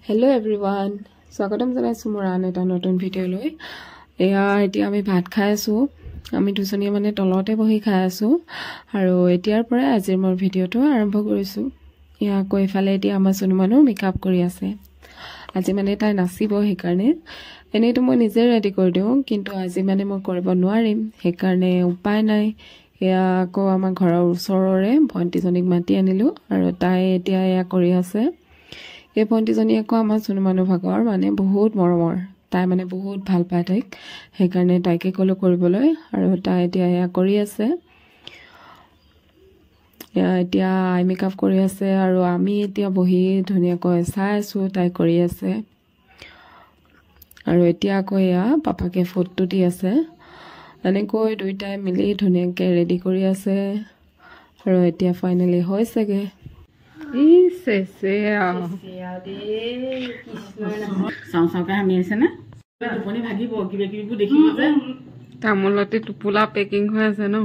Hello everyone. স্বাগতম জনাইছো মোৰ আন এটা নতুন ভিডিঅ'লৈ। এতিয়া আমি ভাত খাই আছো। আমি দুজনীয়ে মানে তলতে বহি খাই আছো আৰু এতিয়াৰ পৰা আজিৰ মোৰ ভিডিঅ'টো আৰম্ভ কৰিছো। আকৌ ইফালে এতিয়া আমাৰ সোনু মানুহ মেকআপ কৰি আছে। আজি মানে তাই নাচিব সেইকাৰণে এনেইতো মই নিজে ৰেডি কৰি দিওঁ কিন্তু আজি মানে মই কৰিব নোৱাৰিম সেইকাৰণে উপায় নাই। আকৌ আমাৰ ঘৰৰ ওচৰৰে ভণ্টিজনীক মাতি আনিলো আৰু তাই এতিয়া কৰি আছে। এই ভণ্টিজনী আকৌ আমাৰ সোনু মানুহ ভাগৰ মানে বহুত মৰমৰ। তাই মানে বহুত ভাল পায় তাইক সেইকাৰণে তাইকে ক'লো কৰিবলৈ আৰু তাই এতিয়া কৰি আছে। এতিয়া আই মেকআপ কৰি আছে আৰু আমি এতিয়া বহি ধুনীয়াকৈ চাই আছো তাই কৰি আছে। আৰু এতিয়া আকৌ পাপাকে ফটো দি আছে। এনেকৈ দুইটাই মিলি ধুনীয়াকৈ ৰেডি কৰি আছে আৰু এতিয়া ফাইনেলি হৈছেগে। তামোলতে টোপোলা পেকিং হৈ আছে ন।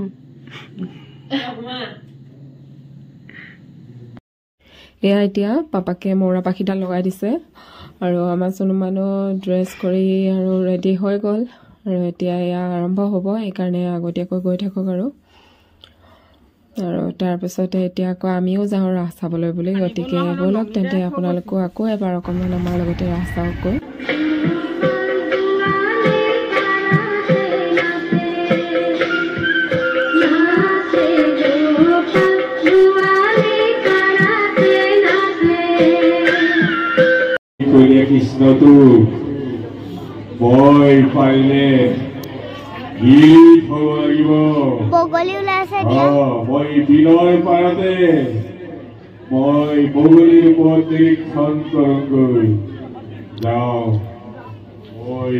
এতিয়া পাপাকে মৌৰা পাখিডাল লগাই দিছে আৰু আমাৰ সোনু মানুহ ড্ৰেছ কৰি আৰু ৰেডি হৈ গ'ল আৰু এতিয়া আৰম্ভ হ'ব সেইকাৰণে আগতীয়াকৈ গৈ থাকক আৰু তাৰপিছতে এতিয়া আকৌ আমিও যাওঁ ৰাস চাবলৈ বুলি। গতিকে ব'লক তেন্তে আপোনালোকো আকৌ এবাৰ অকণমান আমাৰ লগতে ৰাস চাওকগৈ। কৃষ্ণটো মই পাৰিলে গীত হ'ব লাগিব। মই দিনৰ পাৰতে মই বগলীৰ ওপৰত নিৰীক্ষণ কৰোঁগৈ। যাওঁ মই